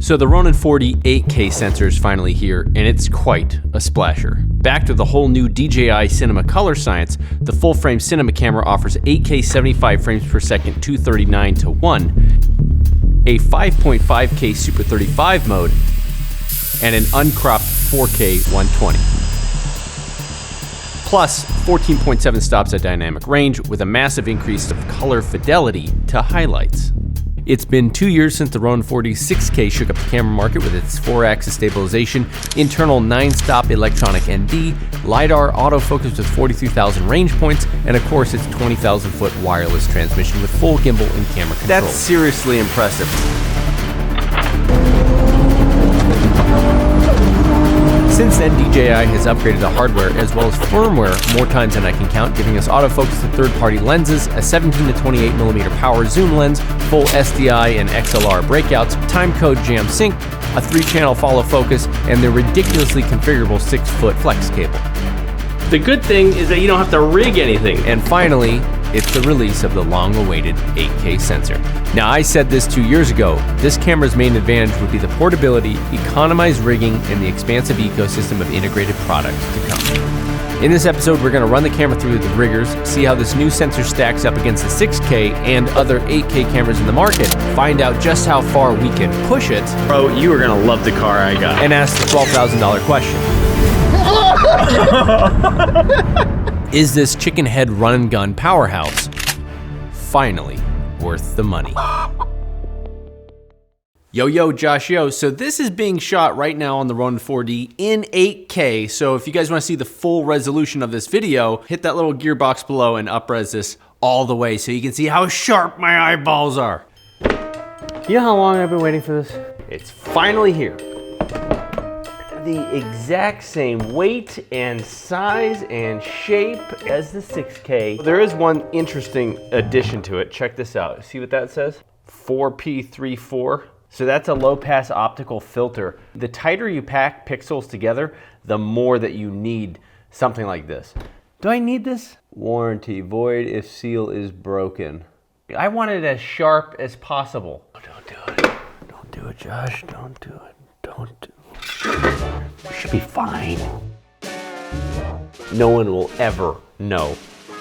So the Ronin 4D-8K sensor is finally here, and it's quite a splasher. Backed with a whole new DJI Cinema color science, the full-frame cinema camera offers 8K 75 frames per second 239:1, a 5.5K Super 35 mode, and an uncropped 4K 120. Plus 14.7 stops at dynamic range with a massive increase of color fidelity to highlights. It's been 2 years since the Ronin 4D 6K shook up the camera market with its 4-axis stabilization, internal 9-stop electronic ND, Lidar autofocus with 43,000 range points, and of course its 20,000-foot wireless transmission with full gimbal and camera control. That's seriously impressive. Since then, DJI has upgraded the hardware as well as firmware more times than I can count, giving us autofocus to third-party lenses, a 17 to 28mm power zoom lens, full SDI and XLR breakouts, timecode jam sync, a 3-channel follow focus, and the ridiculously configurable 6-foot flex cable. The good thing is that you don't have to rig anything. And finally, it's the release of the long-awaited 8K sensor. Now, I said this 2 years ago, this camera's main advantage would be the portability, economized rigging, and the expansive ecosystem of integrated products to come. In this episode, we're gonna run the camera through the rigors, see how this new sensor stacks up against the 6K and other 8K cameras in the market, find out just how far we can push it. Bro, you are gonna love the car I got. And ask the $12,000 question. Is this chicken head run and gun powerhouse finally worth the money? Yo, Josh, yo. So this is being shot right now on the Ronin 4D in 8K. So if you guys want to see the full resolution of this video, hit that little gearbox below and up-res this all the way so you can see how sharp my eyeballs are. You know how long I've been waiting for this? It's finally here. The exact same weight and size and shape as the 6K. There is one interesting addition to it. Check this out. See what that says? 4P34. So that's a low-pass optical filter. The tighter you pack pixels together, the more that you need something like this. Do I need this? Warranty void if seal is broken. I want it as sharp as possible. Oh, don't do it. Don't do it, Josh. Don't do it. Don't do it. We should be fine. No one will ever know.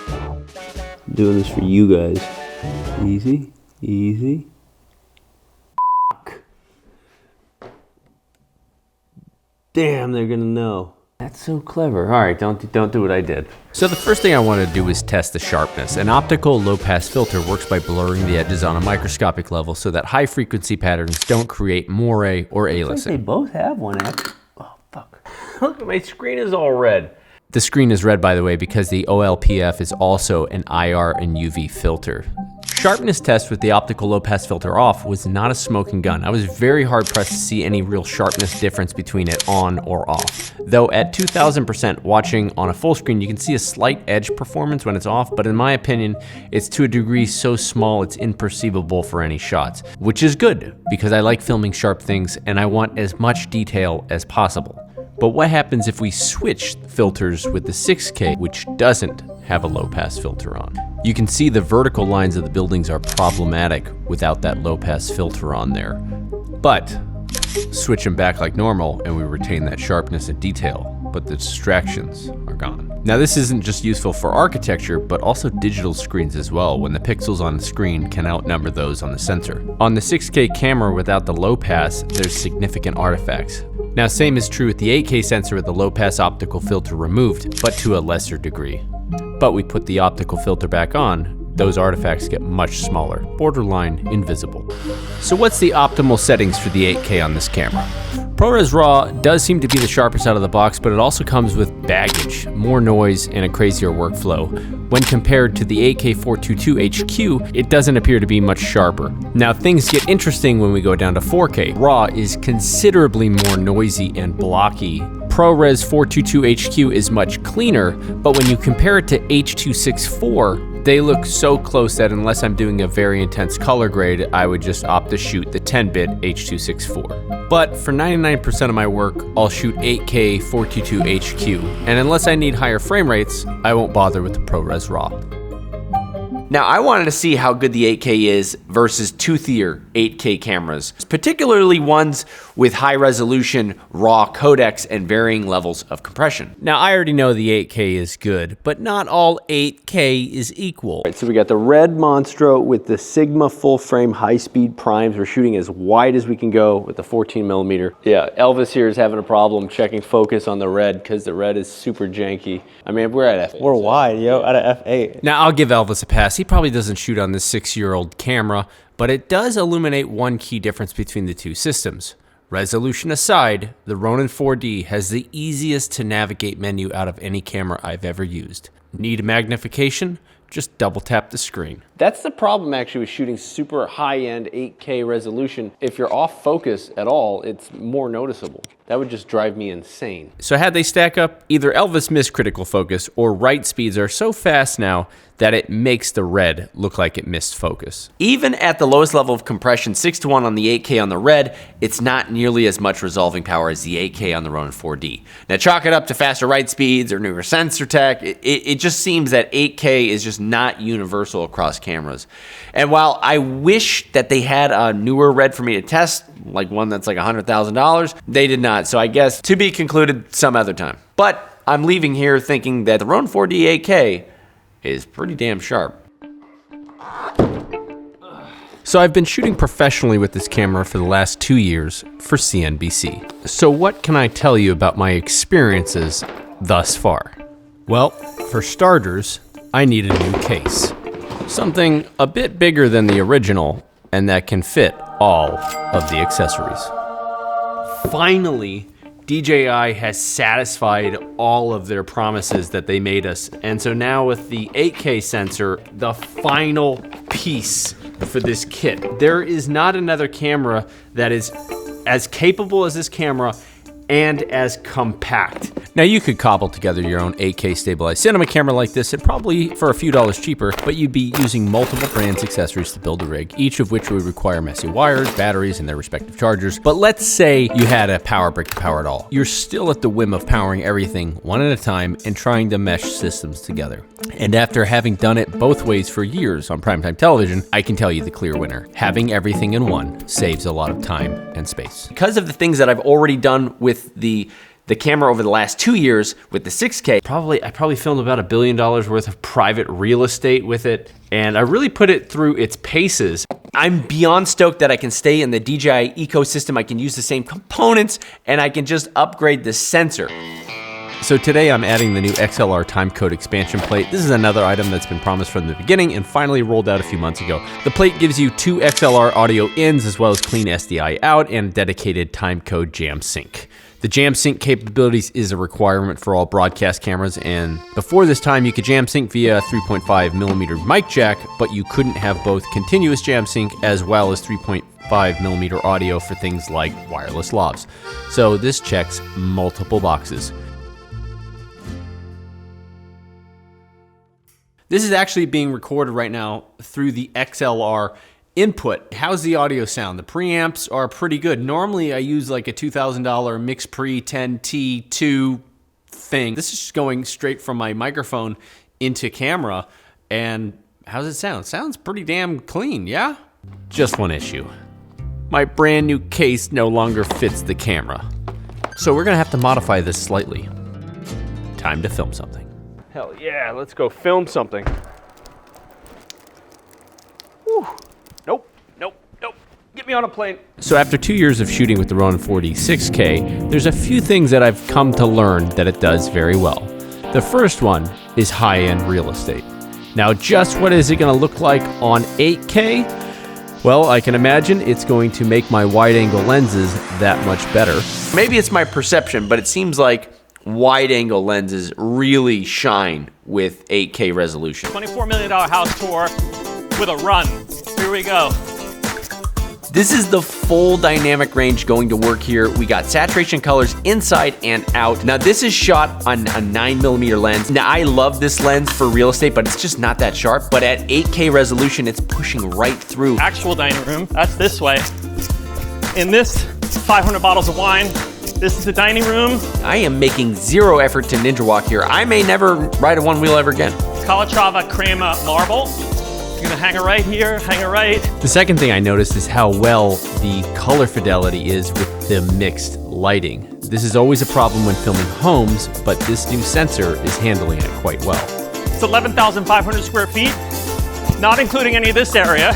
I'm doing this for you guys. Easy, easy. Damn, they're gonna know. That's so clever. All right, don't do what I did. So the first thing I want to do is test the sharpness. An optical low-pass filter works by blurring the edges on a microscopic level so that high-frequency patterns don't create moire or aliasing. They both have one actually. Oh, fuck. Look, my screen is all red. The screen is red, by the way, because the OLPF is also an IR and UV filter. Sharpness test with the optical low-pass filter off was not a smoking gun. I was very hard-pressed to see any real sharpness difference between it on or off. Though at 2000% watching on a full screen, you can see a slight edge performance when it's off, but in my opinion, it's to a degree so small it's imperceivable for any shots, which is good because I like filming sharp things and I want as much detail as possible. But what happens if we switch filters with the 6K, which doesn't have a low-pass filter on? You can see the vertical lines of the buildings are problematic without that low-pass filter on there. But switch them back like normal and we retain that sharpness and detail, but the distractions are gone. Now this isn't just useful for architecture, but also digital screens as well, when the pixels on the screen can outnumber those on the sensor. On the 6K camera without the low pass, there's significant artifacts. Now same is true with the 8K sensor with the low pass optical filter removed, but to a lesser degree. But we put the optical filter back on, those artifacts get much smaller, borderline invisible. So what's the optimal settings for the 8K on this camera? Prores Raw does seem to be the sharpest out of the box, but it also comes with baggage, more noise, and a crazier workflow. When compared to the 8K 422 HQ, it doesn't appear to be much sharper. Now things get interesting when we go down to 4K. Raw is considerably more noisy and blocky. ProRes 422 HQ is much cleaner, but when you compare it to H.264, they look so close that unless I'm doing a very intense color grade, I would just opt to shoot the 10-bit H.264. But for 99% of my work, I'll shoot 8K 422 HQ, and unless I need higher frame rates, I won't bother with the ProRes Raw. Now I wanted to see how good the 8K is versus toothier 8K cameras, particularly ones with high resolution RAW codecs and varying levels of compression. Now, I already know the 8K is good, but not all 8K is equal. So we got the red Monstro with the Sigma full frame high-speed primes. We're shooting as wide as we can go with the 14mm. Yeah, Elvis here is having a problem checking focus on the red because the red is super janky. I mean, we're at F8. We're wide, yo, at a f8. Now, I'll give Elvis a pass. He probably doesn't shoot on this 6-year-old camera, but it does illuminate one key difference between the two systems. Resolution aside, the Ronin 4D has the easiest to navigate menu out of any camera I've ever used. Need magnification? Just double tap the screen. That's the problem actually with shooting super high-end 8K resolution. If you're off focus at all, it's more noticeable. That would just drive me insane. So how'd they stack up? Either Elvis missed critical focus or write speeds are so fast now that it makes the red look like it missed focus. Even at the lowest level of compression, 6:1 on the 8K on the red, it's not nearly as much resolving power as the 8K on the Ronin 4D. Now chalk it up to faster write speeds or newer sensor tech. It just seems that 8K is just not universal across cameras. And while I wish that they had a newer red for me to test, like one that's like $100,000, they did not. So I guess to be concluded some other time. But I'm leaving here thinking that the Ronin 4D 8K is pretty damn sharp. So I've been shooting professionally with this camera for the last 2 years for CNBC. So what can I tell you about my experiences thus far? Well, for starters, I need a new case. Something a bit bigger than the original and that can fit all of the accessories. Finally, DJI has satisfied all of their promises that they made us. And so now with the 8K sensor, the final piece for this kit, there is not another camera that is as capable as this camera and as compact. Now you could cobble together your own 8K stabilized cinema camera like this and probably for a few dollars cheaper, but you'd be using multiple brands accessories to build a rig, each of which would require messy wires, batteries, and their respective chargers. But let's say you had a power brick to power it all. You're still at the whim of powering everything one at a time and trying to mesh systems together. And after having done it both ways for years on primetime television, I can tell you the clear winner. Having everything in one saves a lot of time and space. Because of the things that I've already done with the camera over the last 2 years with the 6K, I probably filmed about $1 billion worth of private real estate with it, and I really put it through its paces. I'm beyond stoked that I can stay in the DJI ecosystem. I can use the same components, and I can just upgrade the sensor. So today I'm adding the new XLR Timecode expansion plate. This is another item that's been promised from the beginning and finally rolled out a few months ago. The plate gives you 2 XLR audio ins as well as clean SDI out and dedicated Timecode jam sync. The jam sync capabilities is a requirement for all broadcast cameras, and before this time you could jam sync via 3.5mm mic jack, but you couldn't have both continuous jam sync as well as 3.5mm audio for things like wireless lavs. So this checks multiple boxes. This is actually being recorded right now through the XLR input. How's the audio sound? The preamps are pretty good. Normally I use like a $2,000 Mix Pre 10T2 thing. This is just going straight from my microphone into camera. And how's it sound? Sounds pretty damn clean, yeah? Just one issue. My brand new case no longer fits the camera. So we're gonna have to modify this slightly. Time to film something. Hell yeah, let's go film something. Whew. Nope. Get me on a plane. So after 2 years of shooting with the Ronin 4D 6K, there's a few things that I've come to learn that it does very well. The first one is high-end real estate. Now, just what is it gonna look like on 8K? Well, I can imagine it's going to make my wide-angle lenses that much better. Maybe it's my perception, but it seems like wide-angle lenses really shine with 8K resolution. $24 million house tour with a run. Here we go. This is the full dynamic range going to work here. We got saturation colors inside and out. Now this is shot on a 9mm lens. Now I love this lens for real estate, but it's just not that sharp. But at 8K resolution, it's pushing right through. Actual dining room, that's this way. In this, 500 bottles of wine. This is the dining room. I am making zero effort to ninja walk here. I may never ride a one wheel ever again. Calatrava crema marble. You gonna hang a right here, hang a right. The second thing I noticed is how well the color fidelity is with the mixed lighting. This is always a problem when filming homes, but this new sensor is handling it quite well. It's 11,500 square feet, not including any of this area.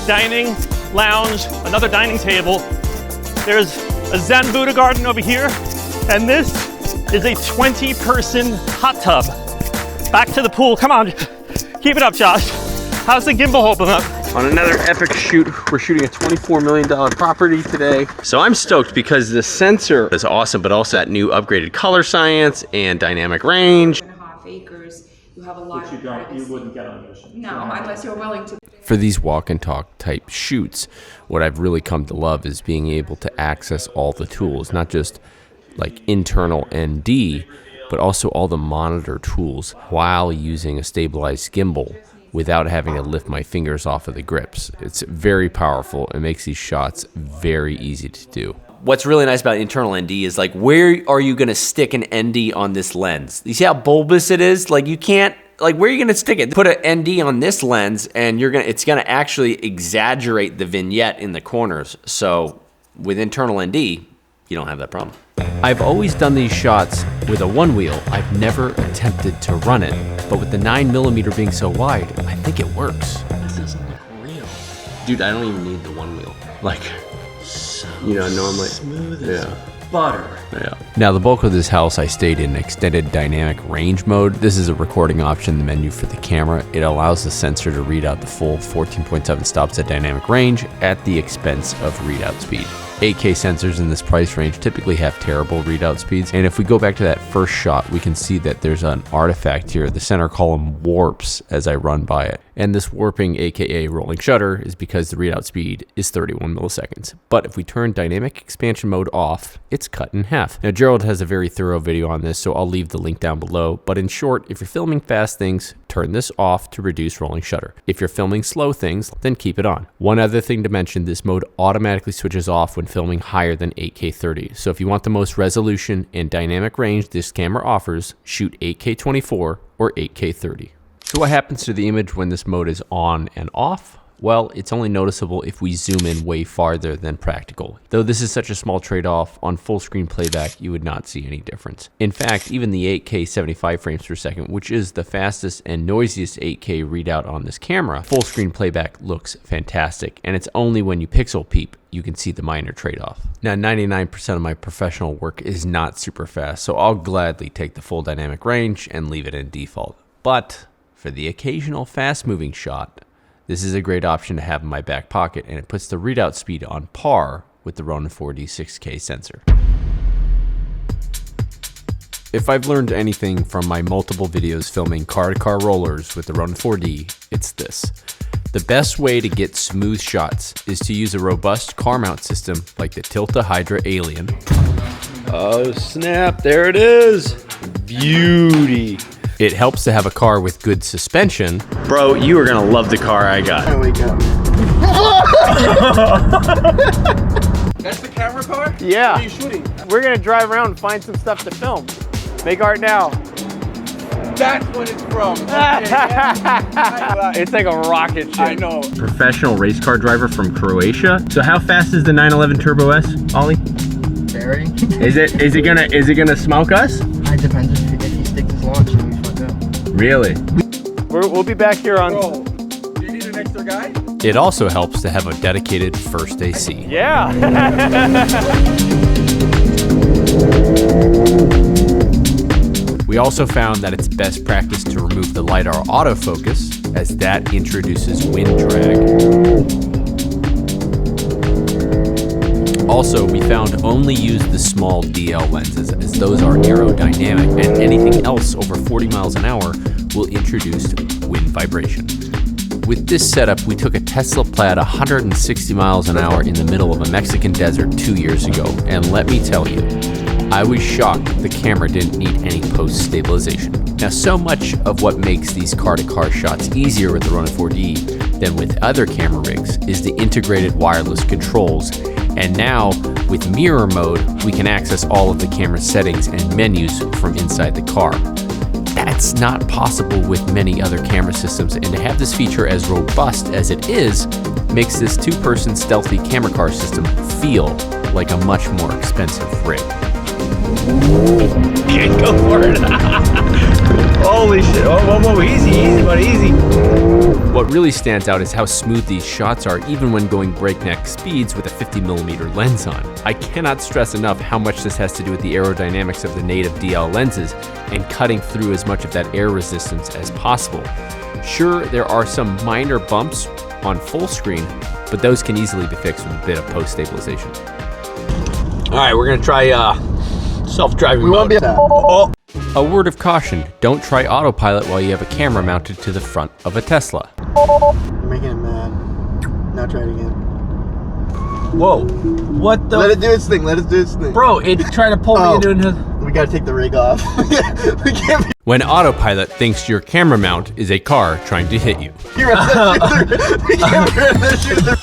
Dining, lounge, another dining table. There's a Zen Buddha garden over here, and this is a 20-person hot tub. Back to the pool, come on, keep it up, Josh. How's the gimbal holding up? On another epic shoot, we're shooting a $24 million property today. So I'm stoked because the sensor is awesome, but also that new upgraded color science and dynamic range. 2.5 acres, you have a lot of You wouldn't get on this. No, unless you're willing to. For these walk and talk type shoots, what I've really come to love is being able to access all the tools, not just like internal ND, but also all the monitor tools while using a stabilized gimbal without having to lift my fingers off of the grips. It's very powerful. It makes these shots very easy to do. What's really nice about internal ND is like, where are you gonna stick an ND on this lens? You see how bulbous it is? Like you can't, like where are you gonna stick it? Put an ND on this lens and it's gonna actually exaggerate the vignette in the corners. So with internal ND, you don't have that problem. I've always done these shots with a one wheel. I've never attempted to run it, but with the 9mm being so wide, I think it works. This doesn't look real. Dude, I don't even need the one wheel. Like, you know, normally. Smooth as butter. Yeah. Now the bulk of this house I stayed in extended dynamic range mode. This is a recording option in the menu for the camera. It allows the sensor to read out the full 14.7 stops at dynamic range at the expense of readout speed. 8K sensors in this price range typically have terrible readout speeds, and if we go back to that first shot, we can see that there's an artifact here. The center column warps as I run by it, and this warping, aka rolling shutter, is because the readout speed is 31 milliseconds. But if we turn dynamic expansion mode off, it's cut in half. Now Gerald has a very thorough video on this, so I'll leave the link down below, but in short, if you're filming fast things, turn this off to reduce rolling shutter. If you're filming slow things, then keep it on. One other thing to mention, this mode automatically switches off when filming higher than 8K 30. So if you want the most resolution and dynamic range this camera offers, shoot 8K 24 or 8K 30. So what happens to the image when this mode is on and off? Well, it's only noticeable if we zoom in way farther than practical. Though this is such a small trade-off, on full screen playback, you would not see any difference. In fact, even the 8K 75 frames per second, which is the fastest and noisiest 8K readout on this camera, full screen playback looks fantastic, and it's only when you pixel peep you can see the minor trade-off. Now, 99% of my professional work is not super fast, so I'll gladly take the full dynamic range and leave it in default. But for the occasional fast-moving shot, this is a great option to have in my back pocket, and it puts the readout speed on par with the Ronin 4D-6K sensor. If I've learned anything from my multiple videos filming car-to-car rollers with the Ronin 4D, it's this. The best way to get smooth shots is to use a robust car mount system like the Tilta Hydra Alien. Oh snap, there it is. Beauty. It helps to have a car with good suspension. Bro, you are gonna love the car I got. There we go. That's the camera car? Yeah. What are you shooting? We're gonna drive around and find some stuff to film. Make art now. That's what it's from. Okay, yeah. It's like a rocket ship. I know. Professional race car driver from Croatia. So how fast is the 911 Turbo S, Ollie? Very. Is it gonna smoke us? It depends if he sticks his launch and we fuck up. Really? We'll be back here on. Bro, do you need an extra guy? It also helps to have a dedicated first AC. Yeah. We also found that it's best practice to remove the Lidar autofocus, as that introduces wind drag. Also, we found only use the small DL lenses, as those are aerodynamic, and anything else over 40 miles an hour will introduce wind vibration. With this setup, we took a Tesla Plaid 160 miles an hour in the middle of a Mexican desert 2 years ago, and let me tell you, I was shocked the camera didn't need any post-stabilization. Now, so much of what makes these car-to-car shots easier with the Ronin 4D than with other camera rigs is the integrated wireless controls, and now with mirror mode, we can access all of the camera settings and menus from inside the car. That's That's not possible with many other camera systems, and to have this feature as robust as it is makes this two-person stealthy camera car system feel like a much more expensive rig. Can't go for it. Holy shit. Whoa, easy, buddy, easy. What really stands out is how smooth these shots are even when going breakneck speeds with a 50mm lens on. I cannot stress enough how much this has to do with the aerodynamics of the native DL lenses and cutting through as much of that air resistance as possible. Sure, there are some minor bumps on full screen, but those can easily be fixed with a bit of post-stabilization. All right, we're gonna try self-driving mode. won't be A word of caution, don't try autopilot while you have a camera mounted to the front of a Tesla. You're making it mad. Now try it again. Whoa, what the? Let it do its thing. Let it do its thing. Bro, it's trying to pull me into another. We gotta take the rig off. We can't be When autopilot thinks your camera mount is a car trying to hit you. here. We can't be shoot the.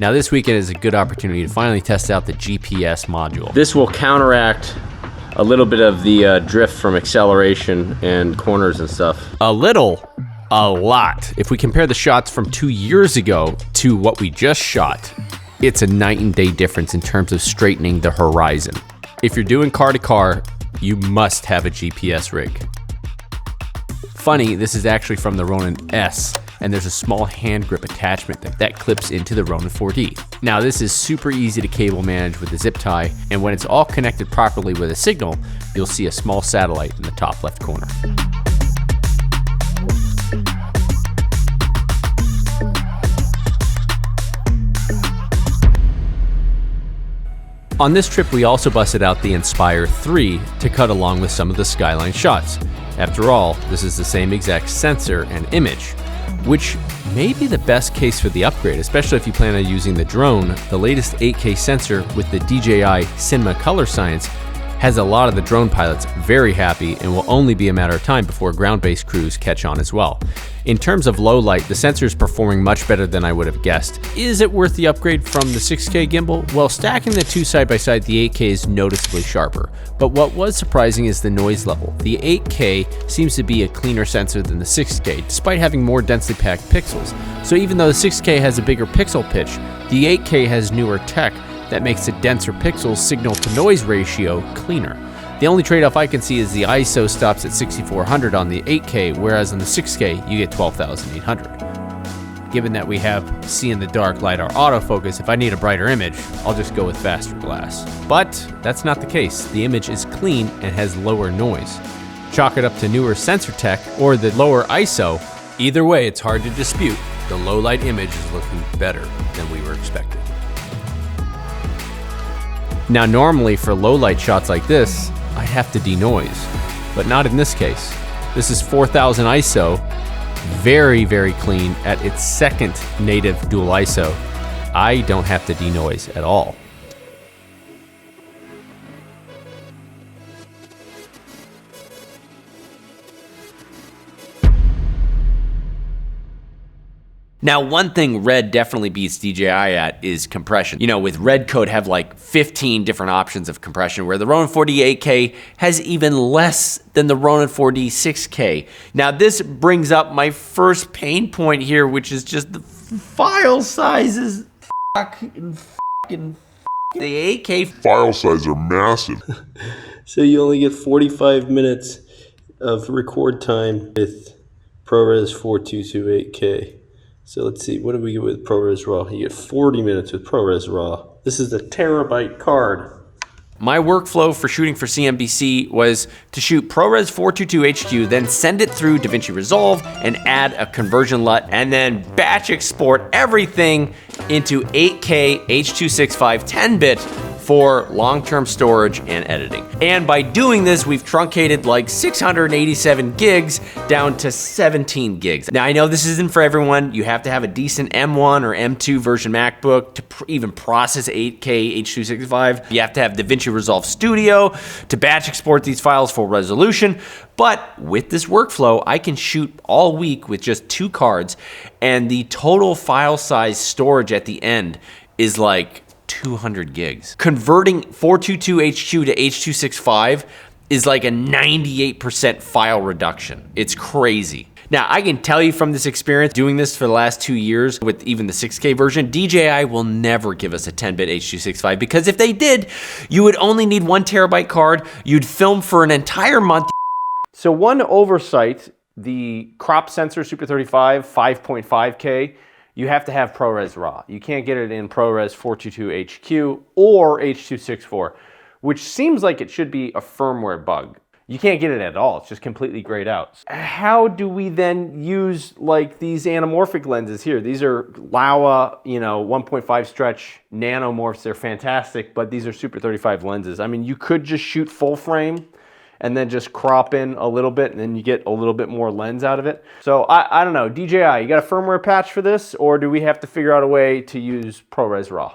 Now this weekend is a good opportunity to finally test out the GPS module. This will counteract a little bit of the drift from acceleration and corners and stuff. A little, a lot. If we compare the shots from 2 years ago to what we just shot, it's a night and day difference in terms of straightening the horizon. If you're doing car to car, you must have a GPS rig. Funny, this is actually from the Ronin S, and there's a small hand grip attachment that clips into the Ronin 4D. Now this is super easy to cable manage with a zip tie, and when it's all connected properly with a signal, you'll see a small satellite in the top left corner. On this trip, we also busted out the Inspire 3 to cut along with some of the skyline shots. After all, this is the same exact sensor and image, which may be the best case for the upgrade, especially if you plan on using the drone. The latest 8K sensor with the DJI Cinema Color Science has a lot of the drone pilots very happy and will only be a matter of time before ground-based crews catch on as well. In terms of low light, the sensor is performing much better than I would have guessed. Is it worth the upgrade from the 6K gimbal? Well, stacking the two side by side, the 8K is noticeably sharper. But what was surprising is the noise level. The 8K seems to be a cleaner sensor than the 6K, despite having more densely packed pixels. So even though the 6K has a bigger pixel pitch, the 8K has newer tech that makes the denser pixels signal to noise ratio cleaner. The only trade-off I can see is the ISO stops at 6400 on the 8K, whereas on the 6K you get 12,800. Given that we have see in the dark Lidar autofocus, if I need a brighter image, I'll just go with faster glass. But that's not the case. The image is clean and has lower noise. Chalk it up to newer sensor tech or the lower ISO. Either way, it's hard to dispute. The low light image is looking better than we were expecting. Now normally for low light shots like this, I'd have to denoise, but not in this case. This is 4000 ISO, very, very clean at its second native dual ISO. I don't have to denoise at all. Now, one thing Red definitely beats DJI at is compression. You know, with Red Code have like 15 different options of compression, where the Ronin 4D-8K has even less than the Ronin 4D-6K. Now, this brings up my first pain point here, which is just the file sizes. The 8K file sizes are massive. So you only get 45 minutes of record time with ProRes 422-8K. So let's see, what do we get with ProRes Raw? You get 40 minutes with ProRes Raw. This is the terabyte card. My workflow for shooting for CNBC was to shoot ProRes 422HQ, then send it through Davinci Resolve and add a conversion LUT, and then batch export everything into 8K H.265 10-bit for long-term storage and editing. And by doing this, we've truncated like 687 gigs down to 17 gigs. Now, I know this isn't for everyone. You have to have a decent M1 or M2 version MacBook to even process 8K H.265. You have to have Davinci Resolve Studio to batch export these files for resolution. But with this workflow, I can shoot all week with just 2 cards, and the total file size storage at the end is like 200 gigs. Converting 422HQ to H.265 is like a 98% file reduction. It's crazy. Now, I can tell you from this experience, doing this for the last 2 years with even the 6K version, DJI will never give us a 10-bit H.265 because if they did, you would only need 1 terabyte card, you'd film for an entire month. So one oversight, the crop sensor Super 35 5.5K, you have to have ProRes RAW. You can't get it in ProRes 422HQ or H.264, which seems like it should be a firmware bug. You can't get it at all, it's just completely grayed out. How do we then use like these anamorphic lenses here? These are Laowa, 1.5 stretch nanomorphs, they're fantastic, but these are Super 35 lenses. I mean, you could just shoot full frame and then just crop in a little bit and then you get a little bit more lens out of it. So I don't know, DJI, you got a firmware patch for this or do we have to figure out a way to use ProRes RAW?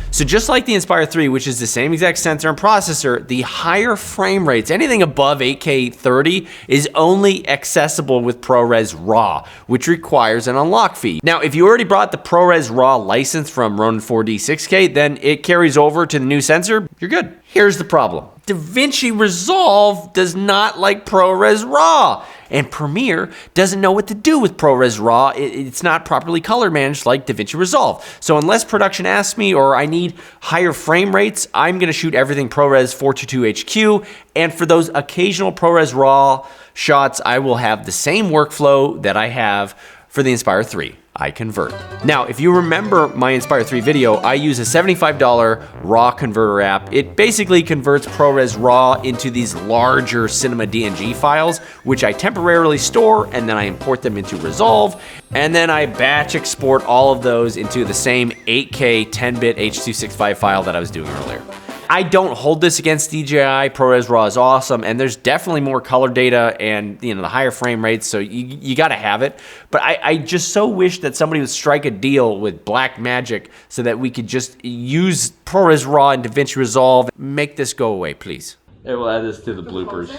So just like the Inspire 3, which is the same exact sensor and processor, the higher frame rates, anything above 8K 30, is only accessible with ProRes RAW, which requires an unlock fee. Now, if you already brought the ProRes RAW license from Ronin 4D 6K, then it carries over to the new sensor, you're good. Here's the problem. Davinci Resolve does not like ProRes RAW, and Premiere doesn't know what to do with ProRes RAW. It's not properly color managed like Davinci Resolve. So unless production asks me or I need higher frame rates, I'm gonna shoot everything ProRes 422HQ, and for those occasional ProRes RAW shots, I will have the same workflow that I have for the Inspire 3. I convert. Now, if you remember my Inspire 3 video, I use a $75 RAW converter app. It basically converts ProRes RAW into these larger cinema DNG files, which I temporarily store and then I import them into Resolve, and then I batch export all of those into the same 8K 10-bit H.265 file that I was doing earlier. I don't hold this against DJI. ProRes RAW is awesome, and there's definitely more color data and the higher frame rates, so you got to have it. But I just so wish that somebody would strike a deal with Blackmagic so that we could just use ProRes RAW and Davinci Resolve. Make this go away, please. Yeah, we'll add this to the bloopers.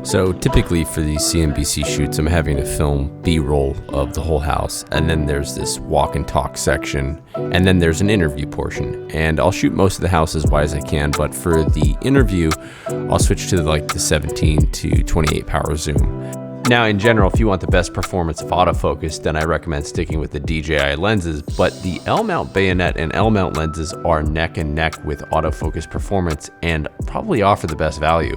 So typically for these CNBC shoots, I'm having to film B-roll of the whole house, and then there's this walk and talk section, and then there's an interview portion. And I'll shoot most of the house as wide as I can, but for the interview, I'll switch to like the 17 to 28 power zoom. Now, in general, if you want the best performance of autofocus, then I recommend sticking with the DJI lenses, but the L-mount bayonet and L-mount lenses are neck and neck with autofocus performance and probably offer the best value.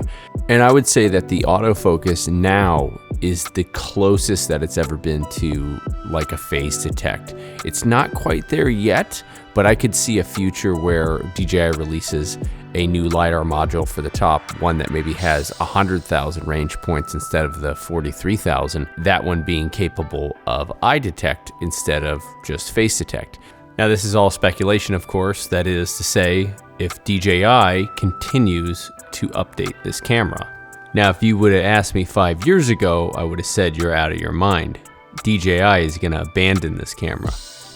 And I would say that the autofocus now is the closest that it's ever been to like a phase detect. It's not quite there yet, but I could see a future where DJI releases a new LiDAR module for the top, one that maybe has 100,000 range points instead of the 43,000, that one being capable of eye detect instead of just face detect. Now, this is all speculation, of course. That is to say, if DJI continues to update this camera. Now, if you would have asked me 5 years ago, I would have said you're out of your mind. DJI is gonna abandon this camera.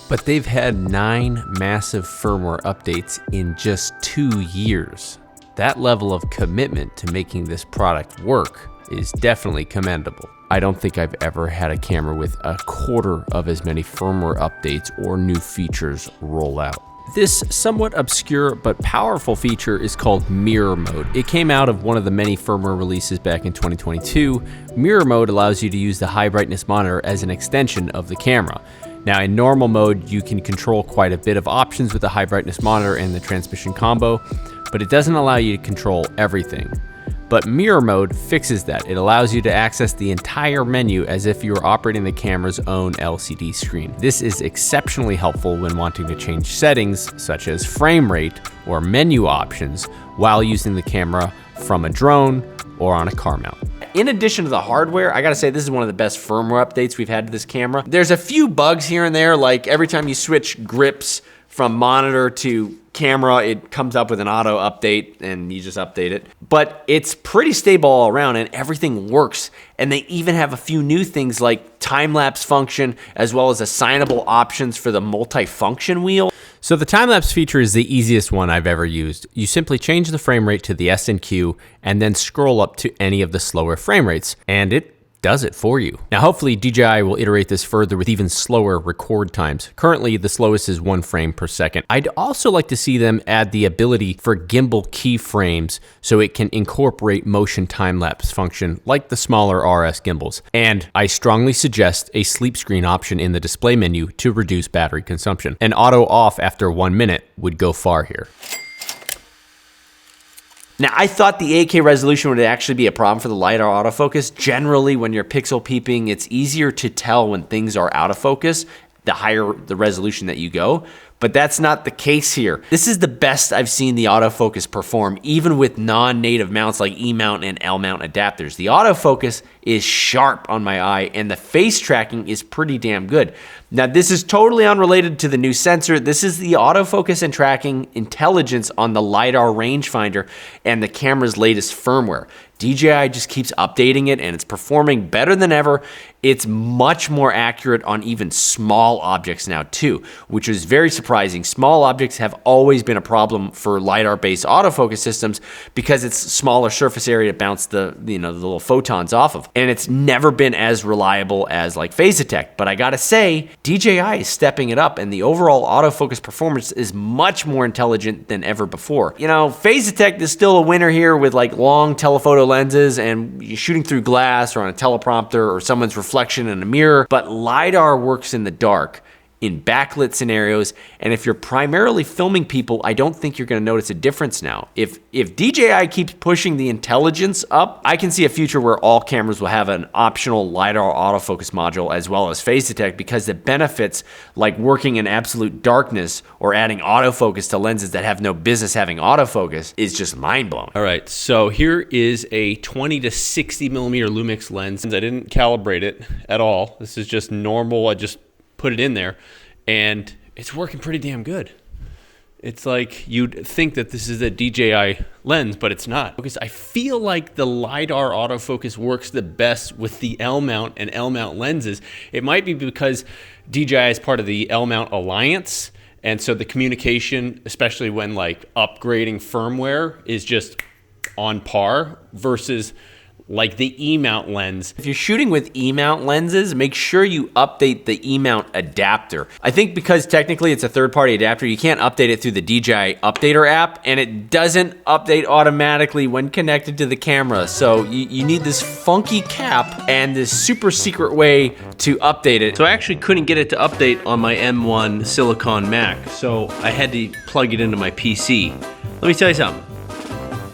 But they've had 9 massive firmware updates in just 2 years. That level of commitment to making this product work is definitely commendable. I don't think I've ever had a camera with a quarter of as many firmware updates or new features roll out. This somewhat obscure but powerful feature is called mirror mode. It came out of one of the many firmware releases back in 2022. Mirror mode allows you to use the high brightness monitor as an extension of the camera. Now, in normal mode, you can control quite a bit of options with the high brightness monitor and the transmission combo, but it doesn't allow you to control everything. But mirror mode fixes that. It allows you to access the entire menu as if you were operating the camera's own LCD screen. This is exceptionally helpful when wanting to change settings, such as frame rate or menu options, while using the camera from a drone or on a car mount. In addition to the hardware, I gotta say this is one of the best firmware updates we've had to this camera. There's a few bugs here and there, like every time you switch grips from monitor to camera, it comes up with an auto update and you just update it. But it's pretty stable all around and everything works. And they even have a few new things like time-lapse function, as well as assignable options for the multi-function wheel. So the time-lapse feature is the easiest one I've ever used. You simply change the frame rate to the S and Q and then scroll up to any of the slower frame rates, and it does it for you. Now, hopefully DJI will iterate this further with even slower record times. Currently, the slowest is 1 frame per second. I'd also like to see them add the ability for gimbal keyframes so it can incorporate motion time-lapse function like the smaller RS gimbals. And I strongly suggest a sleep screen option in the display menu to reduce battery consumption. An auto off after 1 minute would go far here. Now, I thought the 8K resolution would actually be a problem for the LiDAR autofocus. Generally, when you're pixel peeping, it's easier to tell when things are out of focus, the higher the resolution that you go. But that's not the case here. This is the best I've seen the autofocus perform, even with non-native mounts like E-mount and L-mount adapters. The autofocus is sharp on my eye, and the face tracking is pretty damn good. Now, this is totally unrelated to the new sensor. This is the autofocus and tracking intelligence on the LiDAR rangefinder and the camera's latest firmware. DJI just keeps updating it, and it's performing better than ever. It's much more accurate on even small objects now too, which is very surprising. Small objects have always been a problem for LiDAR-based autofocus systems because it's smaller surface area to bounce the little photons off of. And it's never been as reliable as like phase detect. But I gotta say, DJI is stepping it up, and the overall autofocus performance is much more intelligent than ever before. You know, phase detect is still a winner here with like long telephoto lenses and you're shooting through glass or on a teleprompter or someone's reflection in a mirror, but LiDAR works in the dark in backlit scenarios, and if you're primarily filming people, I don't think you're gonna notice a difference now. If DJI keeps pushing the intelligence up, I can see a future where all cameras will have an optional LiDAR autofocus module as well as phase detect, because the benefits like working in absolute darkness or adding autofocus to lenses that have no business having autofocus is just mind-blowing. All right, so here is a 20 to 60 millimeter Lumix lens. I didn't calibrate it at all. This is just normal. I just put it in there and it's working pretty damn good. It's like you'd think that this is a DJI lens, but it's not. Because I feel like the LiDAR autofocus works the best with the L-mount and L-mount lenses. It might be because DJI is part of the L-mount alliance, and so the communication, especially when like upgrading firmware, is just on par versus like the E-mount lens. If you're shooting with E-mount lenses, make sure you update the E-mount adapter. I think because technically it's a third-party adapter, you can't update it through the DJI Updater app, and it doesn't update automatically when connected to the camera. So you need this funky cap and this super secret way to update it. So I actually couldn't get it to update on my M1 Silicon Mac, so I had to plug it into my PC. Let me tell you something.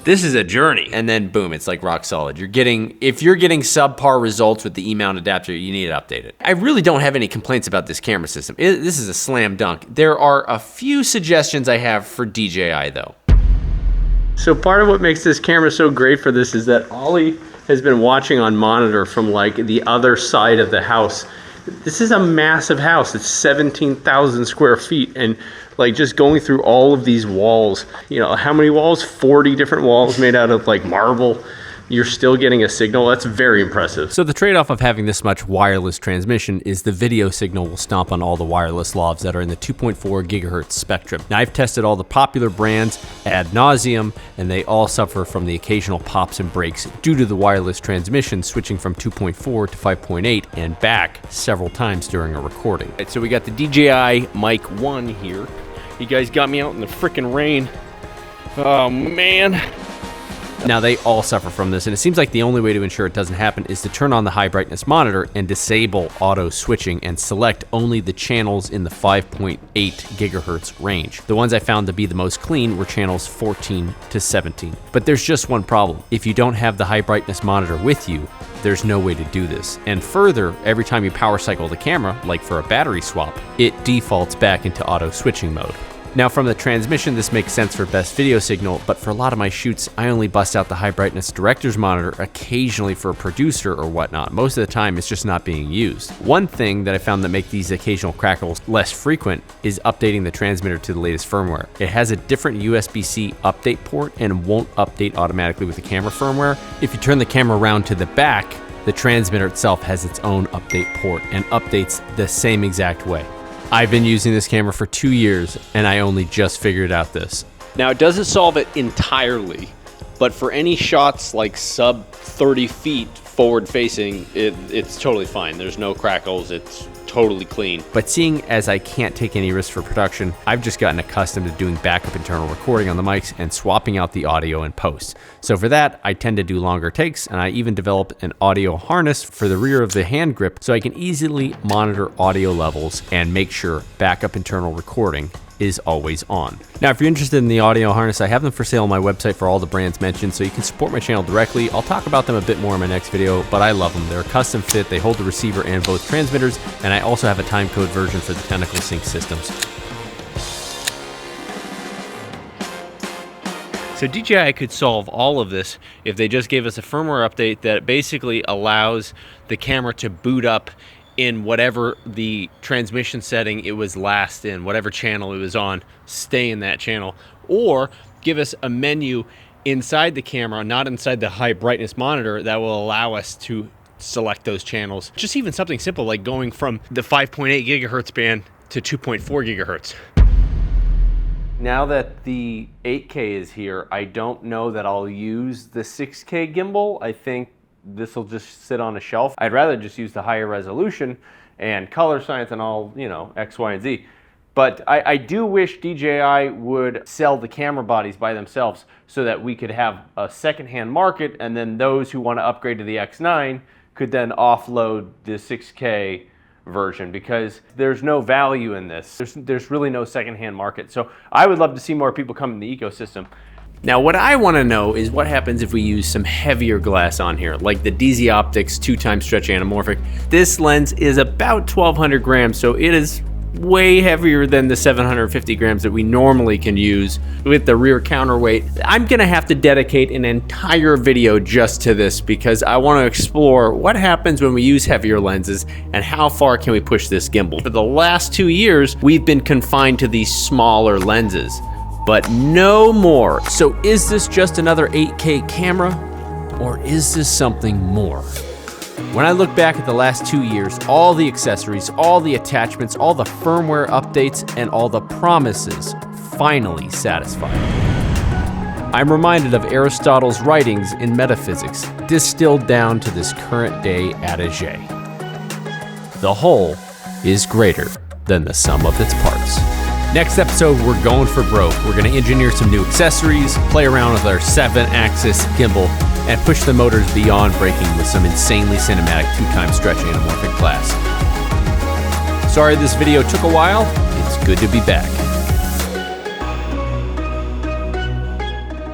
This is a journey. And then boom, it's like rock solid. If you're getting subpar results with the E-mount adapter, you need to update it. I really don't have any complaints about this camera system. This is a slam dunk. There are a few suggestions I have for DJI though. So part of what makes this camera so great for this is that Ollie has been watching on monitor from like the other side of the house. This is a massive house. It's 17,000 square feet, and like just going through all of these walls, you know, how many walls? 40 different walls made out of like marble. You're still getting a signal. That's very impressive. So the trade-off of having this much wireless transmission is the video signal will stomp on all the wireless lavs that are in the 2.4 gigahertz spectrum. Now, I've tested all the popular brands ad nauseum, and they all suffer from the occasional pops and breaks due to the wireless transmission switching from 2.4 to 5.8 and back several times during a recording. Right, so we got the DJI Mic 1 here. You guys got me out in the freaking rain. Oh man. Now, they all suffer from this, and it seems like the only way to ensure it doesn't happen is to turn on the high brightness monitor and disable auto switching and select only the channels in the 5.8 gigahertz range. The ones I found to be the most clean were channels 14 to 17. But there's just one problem. If you don't have the high brightness monitor with you, there's no way to do this. And further, every time you power cycle the camera, like for a battery swap, it defaults back into auto switching mode. Now, from the transmission, this makes sense for best video signal, but for a lot of my shoots, I only bust out the high brightness director's monitor occasionally for a producer or whatnot. Most of the time, it's just not being used. One thing that I found that make these occasional crackles less frequent is updating the transmitter to the latest firmware. It has a different USB-C update port and won't update automatically with the camera firmware. If you turn the camera around to the back, the transmitter itself has its own update port and updates the same exact way. I've been using this camera for 2 years, and I only just figured out this. Now, it doesn't solve it entirely, but for any shots like sub 30 feet forward facing, it's totally fine. There's no crackles, it's totally clean. But seeing as I can't take any risks for production, I've just gotten accustomed to doing backup internal recording on the mics and swapping out the audio in post. So for that, I tend to do longer takes, and I even developed an audio harness for the rear of the hand grip so I can easily monitor audio levels and make sure backup internal recording is always on. Now, if you're interested in the audio harness, I have them for sale on my website for all the brands mentioned, so you can support my channel directly. I'll talk about them a bit more in my next video, but I love them. They're a custom fit, they hold the receiver and both transmitters, and I also have a timecode version for the Tentacle Sync systems. So DJI could solve all of this if they just gave us a firmware update that basically allows the camera to boot up in whatever the transmission setting it was last in, whatever channel it was on, stay in that channel, or give us a menu inside the camera, not inside the high brightness monitor, that will allow us to select those channels. Just even something simple like going from the 5.8 gigahertz band to 2.4 gigahertz. Now that the 8K is here, I don't know that I'll use the 6K gimbal. I think this will just sit on a shelf. I'd rather just use the higher resolution and color science and all, you know, X, Y, and Z. But I do wish DJI would sell the camera bodies by themselves so that we could have a secondhand market, and then those who want to upgrade to the X9 could then offload the 6K version, because there's no value in this. There's really no secondhand market. So I would love to see more people come in the ecosystem. Now, what I want to know is what happens if we use some heavier glass on here, like the DZ Optics 2x stretch anamorphic. This lens is about 1,200 grams, so it is way heavier than the 750 grams that we normally can use with the rear counterweight. I'm gonna have to dedicate an entire video just to this, because I want to explore what happens when we use heavier lenses and how far can we push this gimbal. For the last 2 years, we've been confined to these smaller lenses, but no more. So is this just another 8K camera, or is this something more? When I look back at the last 2 years, all the accessories, all the attachments, all the firmware updates, and all the promises finally satisfied. I'm reminded of Aristotle's writings in metaphysics, distilled down to this current day adage. The whole is greater than the sum of its parts. Next episode, we're going for broke. We're gonna engineer some new accessories, play around with our 7-axis gimbal, and push the motors beyond braking with some insanely cinematic 2x stretch anamorphic glass. Sorry this video took a while. It's good to be back.